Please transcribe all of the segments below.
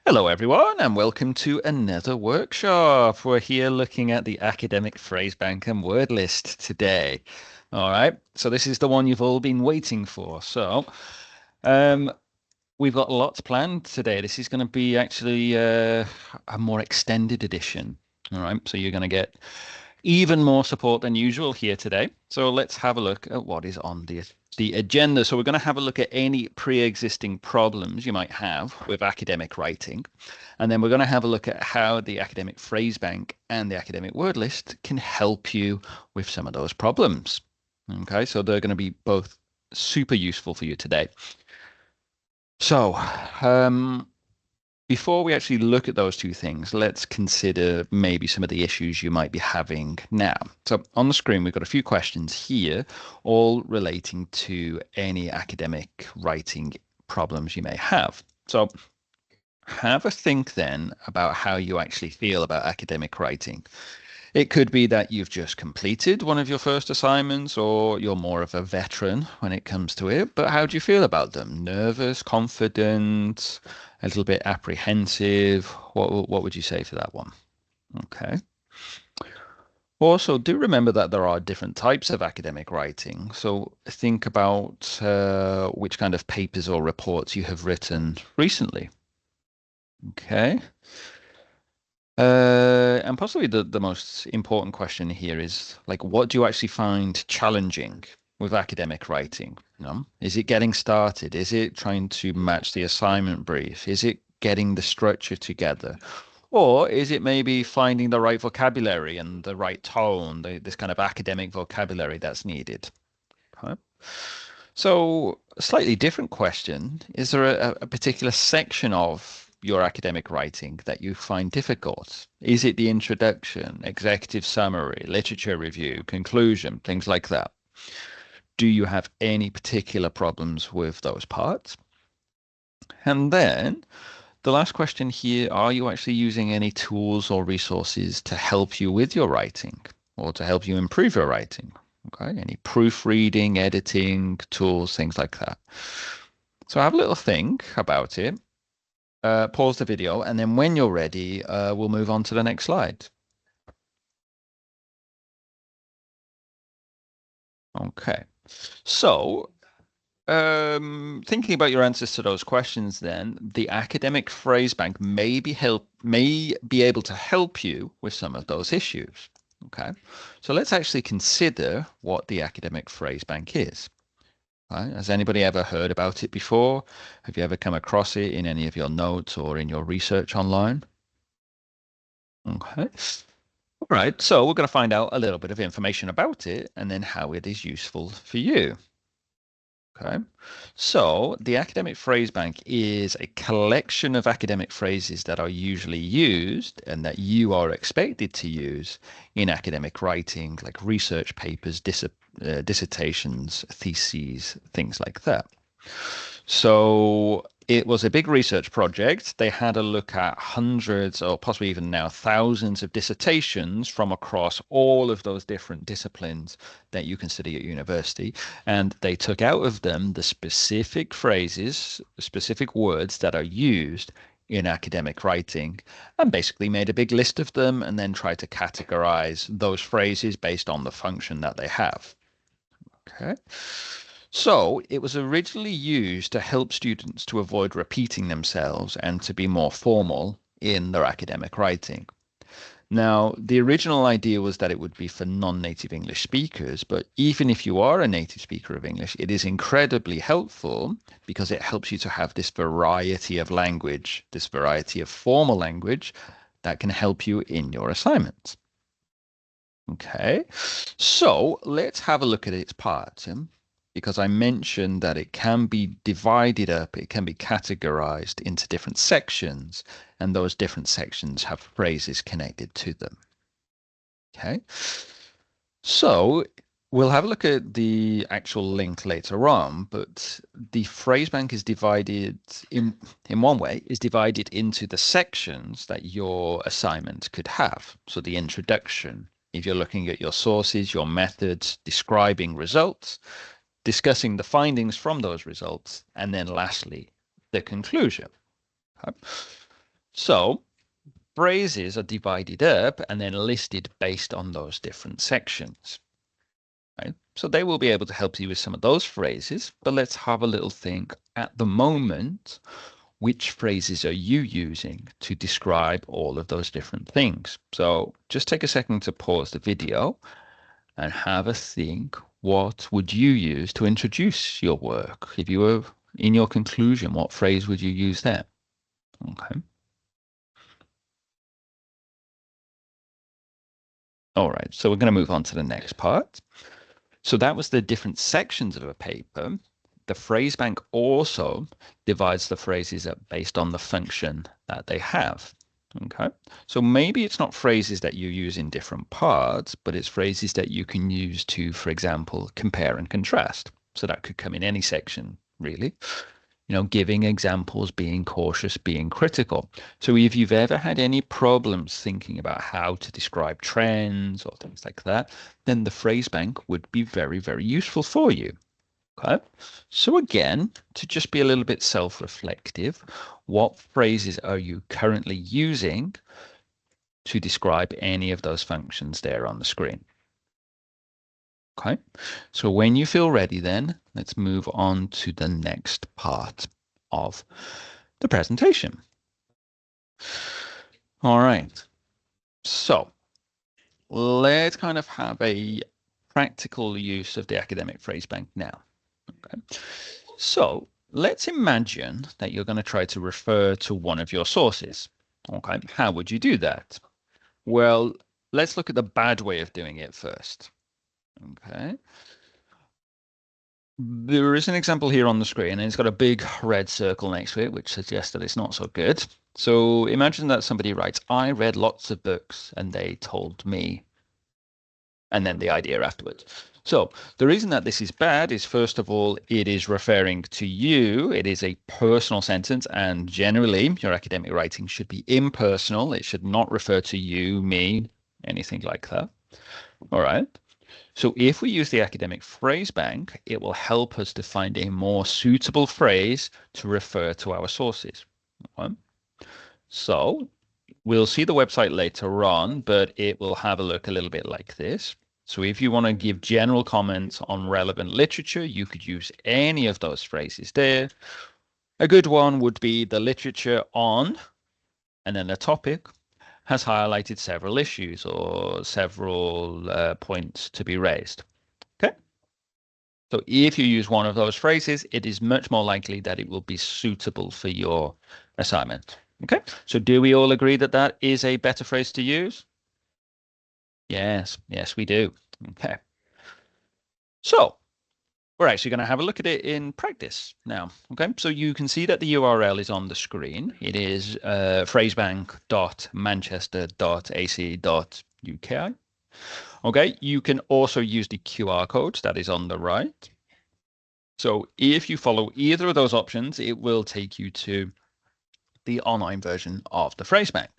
Hello, everyone, and welcome to another workshop. We're here looking at the academic Phrasebank and Wordlist today. All right, so this is the one you've all been waiting for. Um, we've got lots planned today. This is going to be actually a more extended edition. All right, so you're going to get even more support than usual here today. So let's have a look at what is on the agenda. So we're going to have a look at any pre-existing problems you might have with academic writing. And then we're going to have a look at how the academic phrase bank and the academic word list can help you with some of those problems. Okay, so they're going to be both super useful for you today. So, before we actually look at those two things, let's consider maybe some of the issues you might be having now. So on the screen, we've got a few questions here, all relating to any academic writing problems you may have. So have a think then about how you actually feel about academic writing. It could be that you've just completed one of your first assignments, or you're more of a veteran when it comes to it. But how do you feel about them? Nervous, confident, a little bit apprehensive? What would you say to that one? Okay. Also, do remember that there are different types of academic writing. So think about which kind of papers or reports you have written recently. Okay. And possibly the most important question here is like, what do you actually find challenging with academic writing? You know, is it getting started? Is it trying to match the assignment brief? Is it getting the structure together? Or is it maybe finding the right vocabulary and the right tone, this kind of academic vocabulary that's needed? Okay. So, a slightly different question. Is there a particular section of your academic writing that you find difficult? Is it the introduction, executive summary, literature review, conclusion, things like that? Do you have any particular problems with those parts? And then the last question here, are you actually using any tools or resources to help you with your writing or to help you improve your writing? Okay, any proofreading, editing tools, things like that. So have a little think about it. Pause the video, and then when you're ready, we'll move on to the next slide. Okay. So, thinking about your answers to those questions, then the academic phrase bank may be able to help you with some of those issues. Okay. So let's actually consider what the academic phrase bank is. Right? Has anybody ever heard about it before? Have you ever come across it in any of your notes or in your research online? Okay. All right. So we're going to find out a little bit of information about it and then how it is useful for you. Okay. So the academic phrase bank is a collection of academic phrases that are usually used and that you are expected to use in academic writing, like research papers, dissertations, theses, things like that. So it was a big research project. They had a look at hundreds or possibly even now thousands of dissertations from across all of those different disciplines that you can study at university. And they took out of them the specific phrases, specific words that are used in academic writing and basically made a big list of them and then tried to categorize those phrases based on the function that they have. Okay. So it was originally used to help students to avoid repeating themselves and to be more formal in their academic writing. Now, the original idea was that it would be for non-native English speakers, but even if you are a native speaker of English, it is incredibly helpful because it helps you to have this variety of language, this variety of formal language that can help you in your assignments. Okay, so let's have a look at its parts, because I mentioned that it can be divided up, it can be categorized into different sections, and those different sections have phrases connected to them. Okay, so we'll have a look at the actual link later on, but the phrase bank is divided in one way, is divided into the sections that your assignment could have. So the introduction, if you're looking at your sources, your methods, describing results, discussing the findings from those results, and then lastly, the conclusion. Okay. So phrases are divided up and then listed based on those different sections. Right? So they will be able to help you with some of those phrases, but let's have a little think at the moment. Which phrases are you using to describe all of those different things? So just take a second to pause the video and have a think. What would you use to introduce your work? If you were in your conclusion, what phrase would you use there? Okay. All right. So we're going to move on to the next part. So that was the different sections of a paper. The Phrasebank also divides the phrases up based on the function that they have. Okay, so maybe it's not phrases that you use in different parts, but it's phrases that you can use to, for example, compare and contrast. So that could come in any section, really. Giving examples, being cautious, being critical. So if you've ever had any problems thinking about how to describe trends or things like that, then the phrase bank would be very, very useful for you. Okay. So again, to just be a little bit self-reflective, what phrases are you currently using to describe any of those functions there on the screen? Okay, so when you feel ready, then let's move on to the next part of the presentation. All right, so let's kind of have a practical use of the academic phrase bank now. Okay, so let's imagine that you're going to try to refer to one of your sources. Okay, how would you do that? Well, let's look at the bad way of doing it first. Okay. There is an example here on the screen, and it's got a big red circle next to it, which suggests that it's not so good. So imagine that somebody writes, I read lots of books and they told me, and then the idea afterwards. So the reason that this is bad is, first of all, it is referring to you. It is a personal sentence, and generally your academic writing should be impersonal. It should not refer to you, me, anything like that. All right. So if we use the academic phrase bank, it will help us to find a more suitable phrase to refer to our sources. Okay. So we'll see the website later on, but it will have a look a little bit like this. So if you want to give general comments on relevant literature, you could use any of those phrases there. A good one would be the literature on, and then the topic has highlighted several issues or several points to be raised. Okay. So if you use one of those phrases, it is much more likely that it will be suitable for your assignment. Okay. So do we all agree that that is a better phrase to use? Yes. Yes, we do. Okay. So we're actually going to have a look at it in practice now. Okay. So you can see that the URL is on the screen. It is phrasebank.manchester.ac.uk. Okay. You can also use the QR code that is on the right. So if you follow either of those options, it will take you to the online version of the Phrasebank.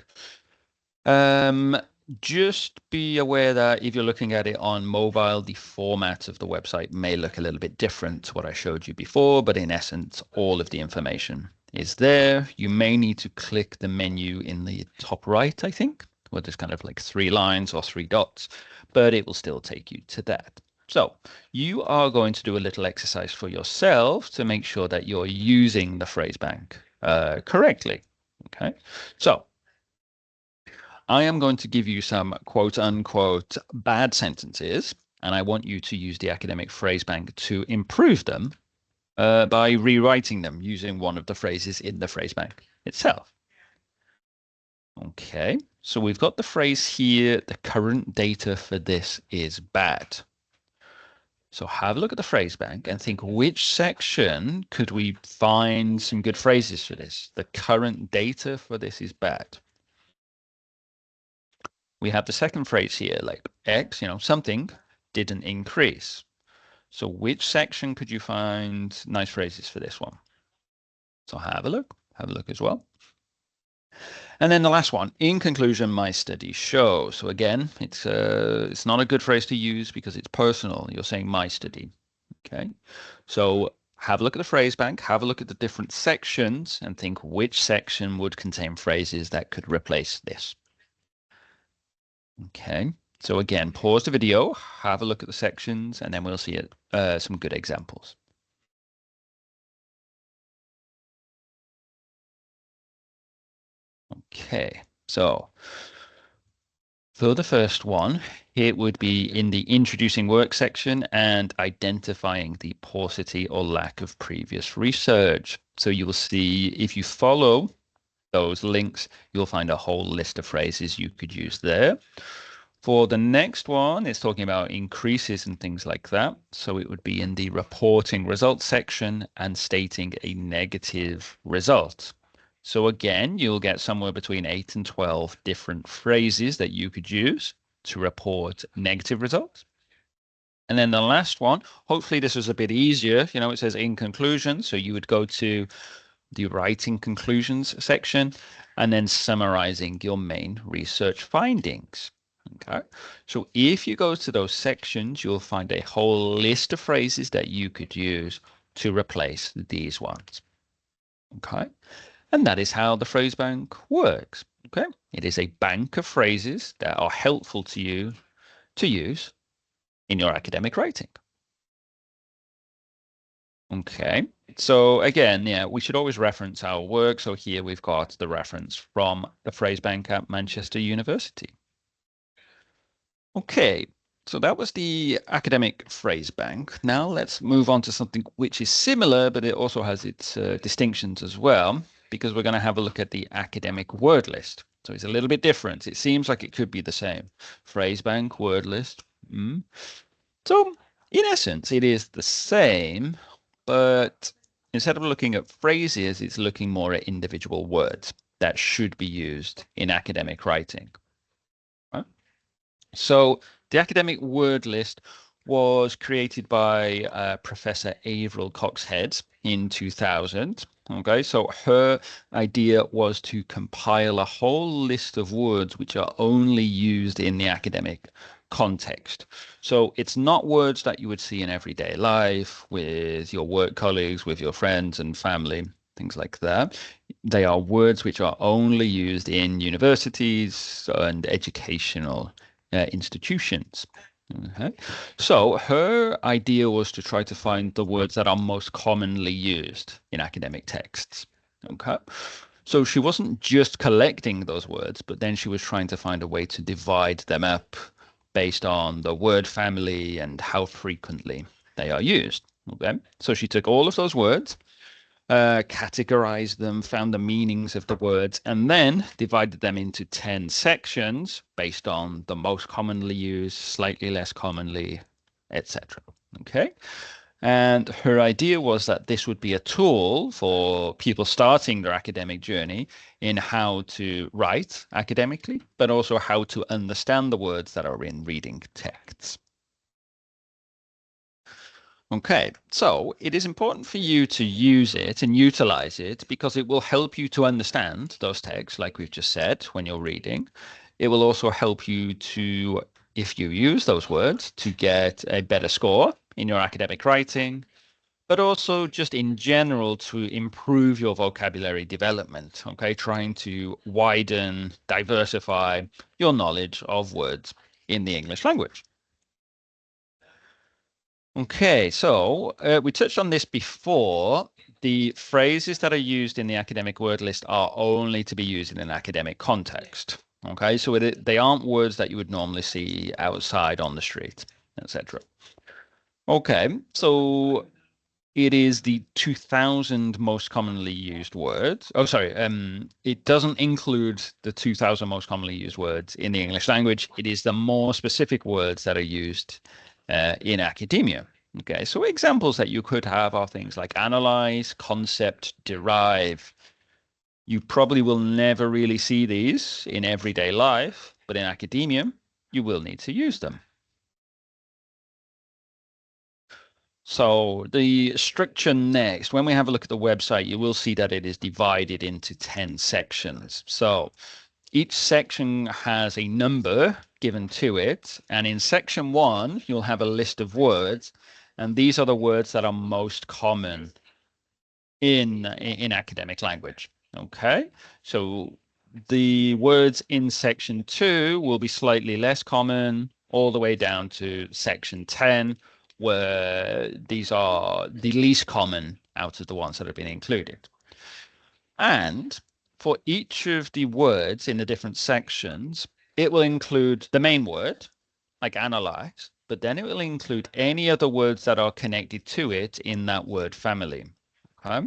Just be aware that if you're looking at it on mobile, the format of the website may look a little bit different to what I showed you before, but in essence, all of the information is there. You may need to click the menu in the top right, I think, where there's kind of like 3 lines or 3 dots, but it will still take you to that. So you are going to do a little exercise for yourself to make sure that you're using the phrase bank correctly. Okay, so I am going to give you some quote unquote bad sentences, and I want you to use the academic phrase bank to improve them by rewriting them using one of the phrases in the phrase bank itself. Okay, so we've got the phrase here, the current data for this is bad. So have a look at the phrase bank and think, which section could we find some good phrases for this? The current data for this is bad. We have the second phrase here, like X, something didn't increase. So which section could you find nice phrases for this one? So have a look as well. And then the last one, in conclusion, my studies show. So again, it's not a good phrase to use because it's personal. You're saying my study. Okay. So have a look at the phrase bank, have a look at the different sections, and think which section would contain phrases that could replace this. Okay, so again, pause the video, have a look at the sections, and then we'll see some good examples. Okay, so for the first one, it would be in the introducing work section and identifying the paucity or lack of previous research. So you will see if you follow those links, you'll find a whole list of phrases you could use there. For the next one, it's talking about increases and things like that. So it would be in the reporting results section and stating a negative result. So again, you'll get somewhere between 8 and 12 different phrases that you could use to report negative results. And then the last one, hopefully this is a bit easier. You know, it says in conclusion. So you would go to the writing conclusions section and then summarizing your main research findings. Okay, so if you go to those sections, you'll find a whole list of phrases that you could use to replace these ones. Okay, and that is how the phrase bank works. Okay, it is a bank of phrases that are helpful to you to use in your academic writing. Okay, so again, yeah, we should always reference our work. So here we've got the reference from the Phrasebank at Manchester University. Okay, so that was the academic phrase bank. Now let's move on to something which is similar, but it also has its distinctions as well, because we're going to have a look at the academic word list. So it's a little bit different. It seems like it could be the same. Phrase bank, word list. So in essence, it is the same, but instead of looking at phrases, it's looking more at individual words that should be used in academic writing. So the academic word list was created by Professor Avril Cox-Head in 2000. Okay, so her idea was to compile a whole list of words which are only used in the academic context. So it's not words that you would see in everyday life with your work colleagues, with your friends and family, things like that. They are words which are only used in universities and educational institutions. Okay. So her idea was to try to find the words that are most commonly used in academic texts. Okay. So she wasn't just collecting those words, but then she was trying to find a way to divide them up based on the word family and how frequently they are used. Okay. So she took all of those words, categorized them, found the meanings of the words, and then divided them into 10 sections based on the most commonly used, slightly less commonly, etc. Okay. And her idea was that this would be a tool for people starting their academic journey in how to write academically, but also how to understand the words that are in reading texts. Okay, so it is important for you to use it and utilize it because it will help you to understand those texts, like we've just said, when you're reading. It will also help you to, if you use those words, to get a better score in your academic writing, but also just in general to improve your vocabulary development. Okay, trying to widen, diversify your knowledge of words in the English language. Okay, so we touched on this before. The phrases that are used in the academic word list are only to be used in an academic context. Okay, so they aren't words that you would normally see outside on the street, etc. Okay, so it is the 2000 most commonly used words. Oh, sorry. It doesn't include the 2000 most commonly used words in the English language. It is the more specific words that are used in academia. Okay, so examples that you could have are things like analyze, concept, derive. You probably will never really see these in everyday life, but in academia, you will need to use them. So the structure next, when we have a look at the website, you will see that it is divided into 10 sections. So each section has a number given to it. And in section 1, you'll have a list of words. And these are the words that are most common in academic language. Okay, so the words in section 2 will be slightly less common, all the way down to section 10, where these are the least common out of the ones that have been included. And for each of the words in the different sections, it will include the main word, like analyze, but then it will include any other words that are connected to it in that word family. Okay?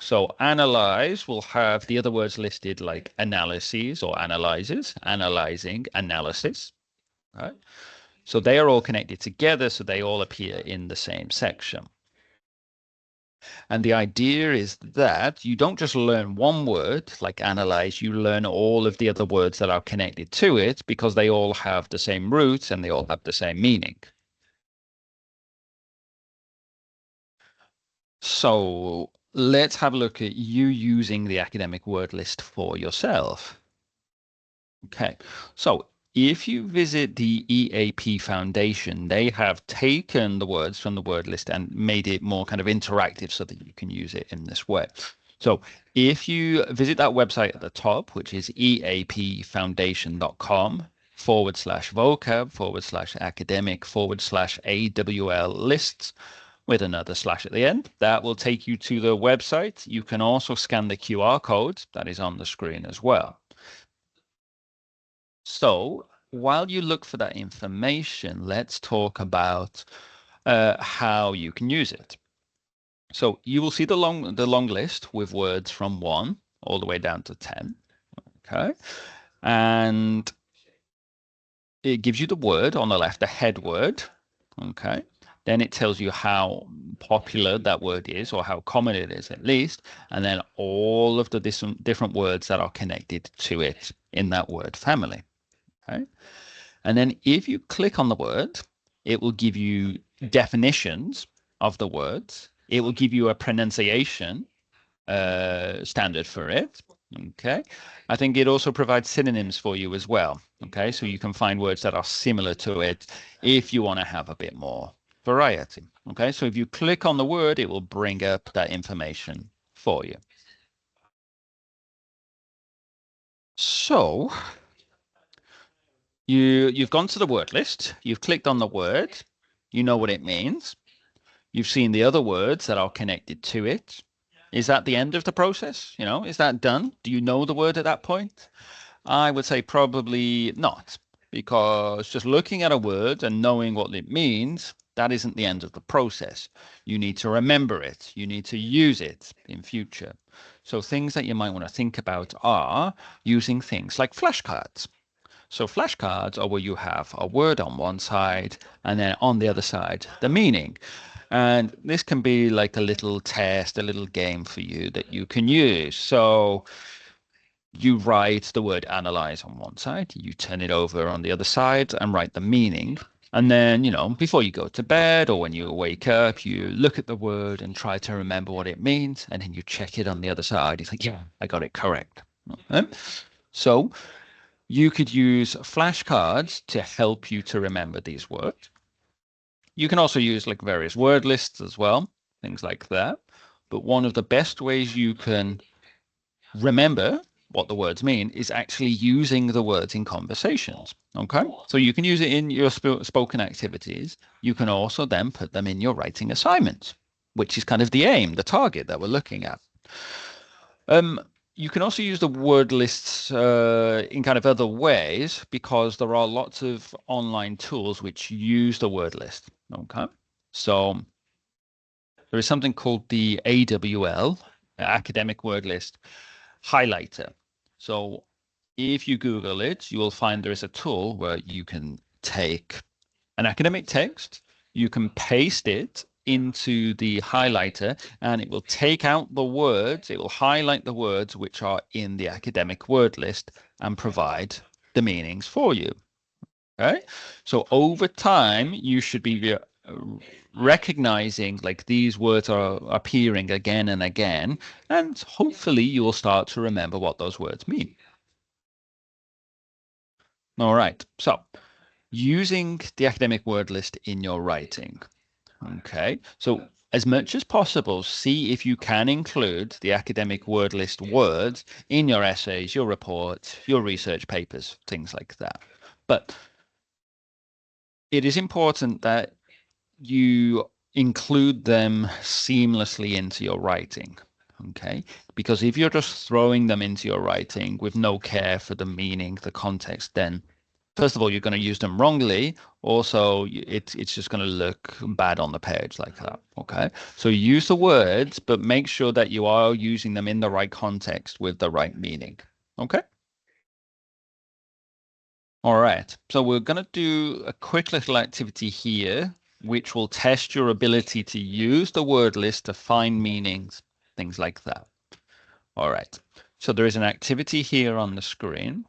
So analyze will have the other words listed like analyses or analyzes, analyzing, analysis. Okay? So they are all connected together, so they all appear in the same section. And the idea is that you don't just learn one word like analyze, you learn all of the other words that are connected to it because they all have the same roots and they all have the same meaning. So let's have a look at you using the academic word list for yourself. Okay, so if you visit the EAP Foundation, they have taken the words from the word list and made it more kind of interactive so that you can use it in this way. So if you visit that website at the top, which is eapfoundation.com/vocab/academic/AWL lists with another slash at the end, that will take you to the website. You can also scan the QR code that is on the screen as well. So while you look for that information, let's talk about how you can use it. So you will see the long list with words from 1 all the way down to 10. Okay. And it gives you the word on the left, the head word. Okay. Then it tells you how popular that word is or how common it is at least. And then all of the different words that are connected to it in that word family. Okay. And then if you click on the word, it will give you definitions of the words. It will give you a pronunciation standard for it. Okay. I think it also provides synonyms for you as well. Okay. So you can find words that are similar to it if you want to have a bit more variety. Okay. So if you click on the word, it will bring up that information for you. So you've gone to the word list, you've clicked on the word, you know what it means, you've seen the other words that are connected to it. Is that the end of the process? Is that done? Do you know the word at that point? I would say probably not, because just looking at a word and knowing what it means, that isn't the end of the process. You need to remember it. You need to use it in future. So things that you might want to think about are using things like flashcards. So flashcards are where you have a word on one side and then on the other side, the meaning. And this can be like a little test, a little game for you that you can use. So you write the word analyze on one side, you turn it over on the other side and write the meaning. And then, before you go to bed or when you wake up, you look at the word and try to remember what it means. And then you check it on the other side. You think, yeah, I got it correct. Okay? So you could use flashcards to help you to remember these words. You can also use like various word lists as well, things like that. But one of the best ways you can remember what the words mean is actually using the words in conversations. Okay. So you can use it in your spoken activities. You can also then put them in your writing assignments, which is kind of the aim, the target that we're looking at. You can also use the word lists in kind of other ways because there are lots of online tools which use the word list. Okay. So there is something called the AWL, Academic Word List Highlighter. So if you Google it, you will find there is a tool where you can take an academic text, you can paste it into the highlighter, and it will take out the words, it will highlight the words which are in the academic word list and provide the meanings for you. Okay. So over time, you should be recognizing like these words are appearing again and again, and hopefully you will start to remember what those words mean. All right. So using the academic word list in your writing. Okay, so as much as possible, see if you can include the academic word list words in your essays, your reports, your research papers, things like that. But it is important that you include them seamlessly into your writing. Okay, because if you're just throwing them into your writing with no care for the meaning, the context, then first of all, you're going to use them wrongly. Also, it's just going to look bad on the page like that. Okay. So use the words, but make sure that you are using them in the right context with the right meaning. Okay. All right. So we're going to do a quick little activity here, which will test your ability to use the word list to find meanings, things like that. All right. So there is an activity here on the screen.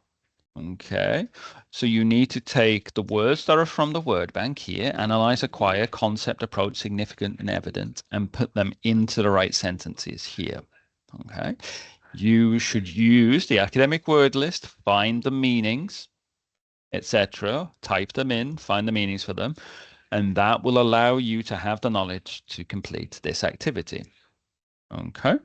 Okay, so you need to take the words that are from the word bank here, analyze, acquire, concept, approach, significant, and evident, and put them into the right sentences here. Okay, you should use the academic word list, find the meanings, etc., type them in, find the meanings for them, and that will allow you to have the knowledge to complete this activity. Okay.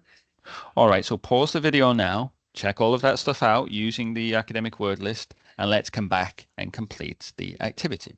All right, so pause the video now, check all of that stuff out using the academic word list, and let's come back and complete the activity.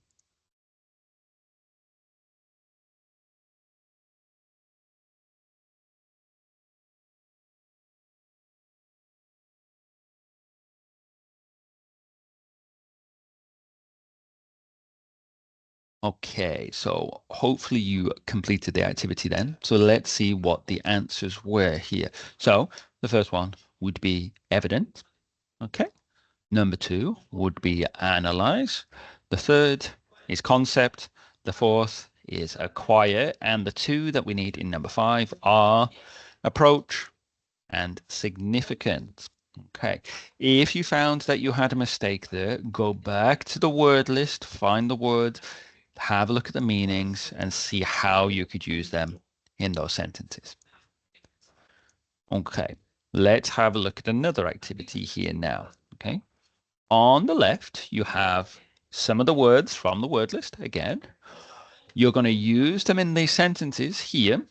Okay, so hopefully you completed the activity then. So let's see what the answers were here. So the first one would be evident. Okay. Number two would be analyze. The third is concept. The fourth is acquire. And the two that we need in number five are approach and significant. Okay, if you found that you had a mistake there, go back to the word list, find the words, have a look at the meanings, and see how you could use them in those sentences. Okay, let's have a look at another activity here now. Okay, on the left, you have some of the words from the word list again. You're going to use them in these sentences here,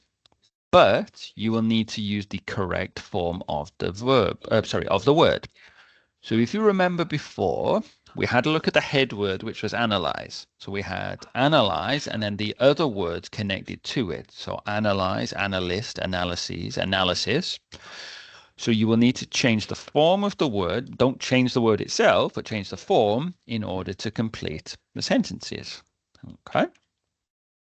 but you will need to use the correct form of the verb, of the word. So if you remember before, we had a look at the head word, which was analyze. So we had analyze and then the other words connected to it. So analyze, analyst, analyses, analysis. So you will need to change the form of the word. Don't change the word itself, but change the form in order to complete the sentences. Okay.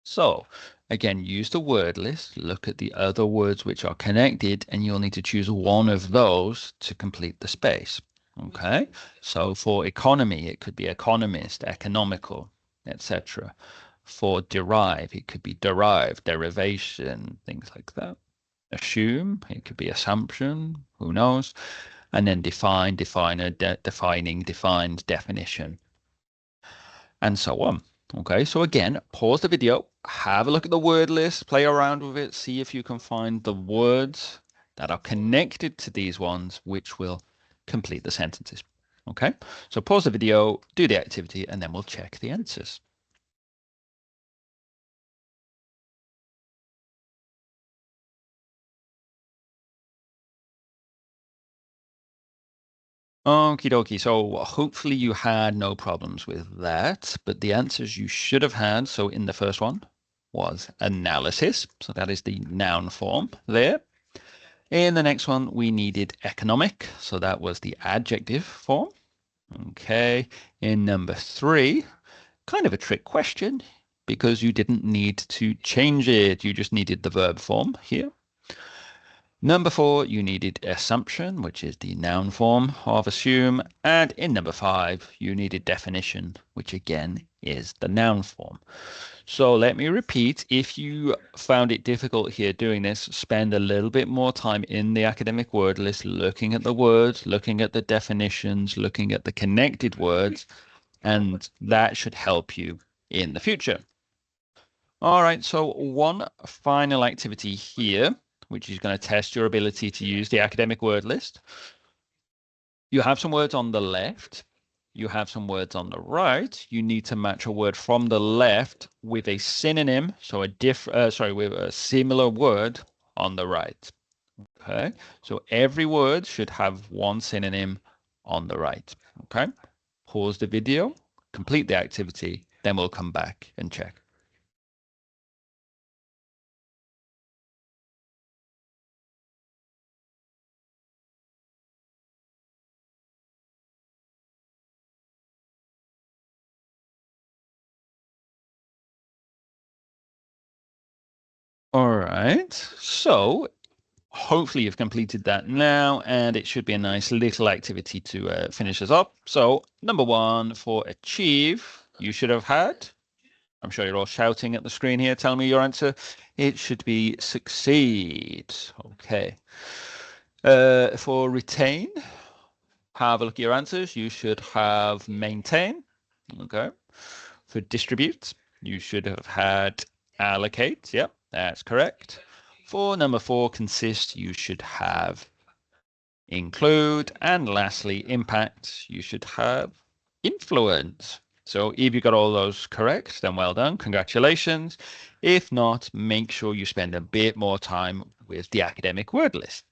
So again, use the word list, look at the other words which are connected, and you'll need to choose one of those to complete the space. Okay, so for economy, it could be economist, economical, etc. For derive, it could be derived, derivation, things like that. Assume, it could be assumption, who knows? And then define, definer, defining, defined, definition, and so on. Okay, so again, pause the video, have a look at the word list, play around with it, see if you can find the words that are connected to these ones, which will complete the sentences. Okay, so pause the video, do the activity, and then we'll check the answers. Okie dokie. So hopefully you had no problems with that, but the answers you should have had. So in the first one was analysis. So that is the noun form there. In the next one, we needed economic. So that was the adjective form. Okay. In number three, kind of a trick question because you didn't need to change it. You just needed the verb form here. Number four, you needed assumption, which is the noun form of assume. And in number five, you needed definition, which again is the noun form. So let me repeat, if you found it difficult here doing this, spend a little bit more time in the academic word list, looking at the words, looking at the definitions, looking at the connected words, and that should help you in the future. All right, so one final activity here, which is going to test your ability to use the academic word list. You have some words on the left. you have some words on the right, you need to match a word from the left with a synonym, so with a similar word on the right. Okay, so every word should have one synonym on the right. Okay, pause the video, complete the activity, then we'll come back and check. All right, so hopefully you've completed that now, and it should be a nice little activity to finish us up. So number one, for achieve, you should have had, I'm sure you're all shouting at the screen here, tell me your answer. It should be succeed. Okay. For retain, have a look at your answers. You should have maintain. Okay. For distribute, you should have had allocate. Yep, that's correct. For number four, consist, you should have include. And lastly, impact, you should have influence. So if you got all those correct, then well done. Congratulations. If not, make sure you spend a bit more time with the academic word list.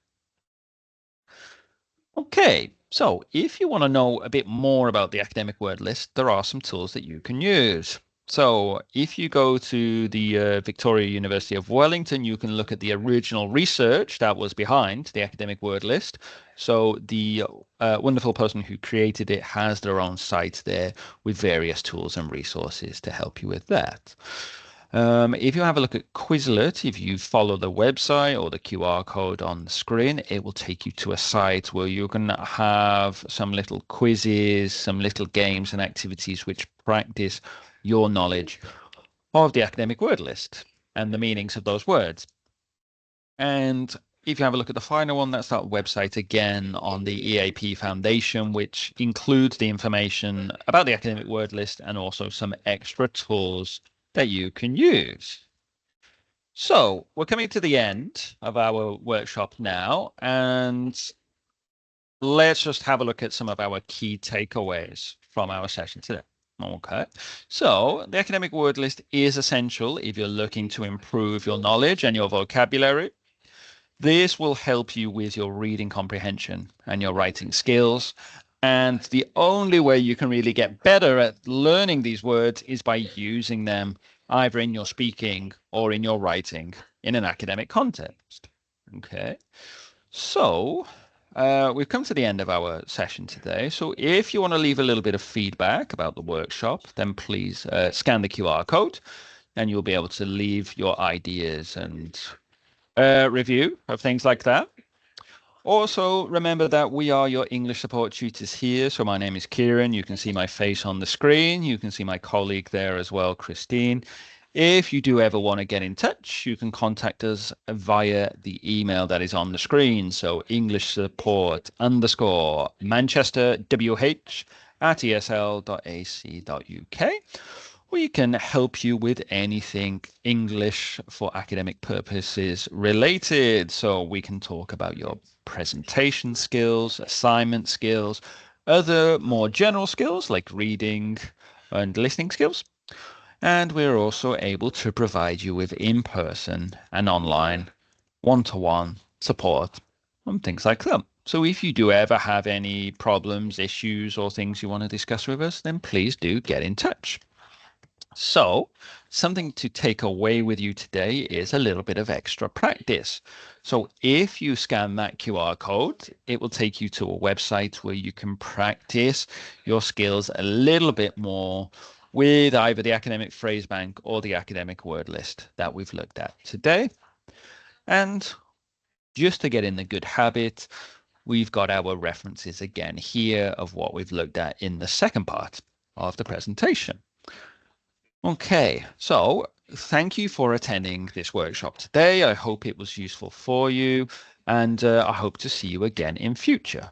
Okay, so if you want to know a bit more about the academic word list, there are some tools that you can use. So if you go to the Victoria University of Wellington, you can look at the original research that was behind the academic word list. So the wonderful person who created it has their own site there with various tools and resources to help you with that. If you have a look at Quizlet, if you follow the website or the QR code on the screen, it will take you to a site where you can have some little quizzes, some little games and activities which practice your knowledge of the academic word list and the meanings of those words. And if you have a look at the final one, that's that website again on the EAP Foundation, which includes the information about the academic word list and also some extra tools that you can use. So we're coming to the end of our workshop now, and let's just have a look at some of our key takeaways from our session today. Okay, so the academic word list is essential if you're looking to improve your knowledge and your vocabulary. This will help you with your reading comprehension and your writing skills. And the only way you can really get better at learning these words is by using them either in your speaking or in your writing in an academic context. Okay, so we've come to the end of our session today. So if you want to leave a little bit of feedback about the workshop, then please scan the QR code and you'll be able to leave your ideas and review of things like that. Also, remember that we are your English support tutors here. So my name is Kieran. You can see my face on the screen. You can see my colleague there as well, Christine. If you do ever want to get in touch, you can contact us via the email that is on the screen. So English support _Manchester@esl.ac.uk. We can help you with anything English for academic purposes related. So we can talk about your presentation skills, assignment skills, other more general skills like reading and listening skills. And we're also able to provide you with in-person and online one-to-one support and things like that. So if you do ever have any problems, issues, or things you want to discuss with us, then please do get in touch. So something to take away with you today is a little bit of extra practice. So if you scan that QR code, it will take you to a website where you can practice your skills a little bit more with either the academic phrase bank or the academic word list that we've looked at today. And just to get in the good habit, we've got our references again here of what we've looked at in the second part of the presentation. Okay, so thank you for attending this workshop today. I hope it was useful for you, and I hope to see you again in future.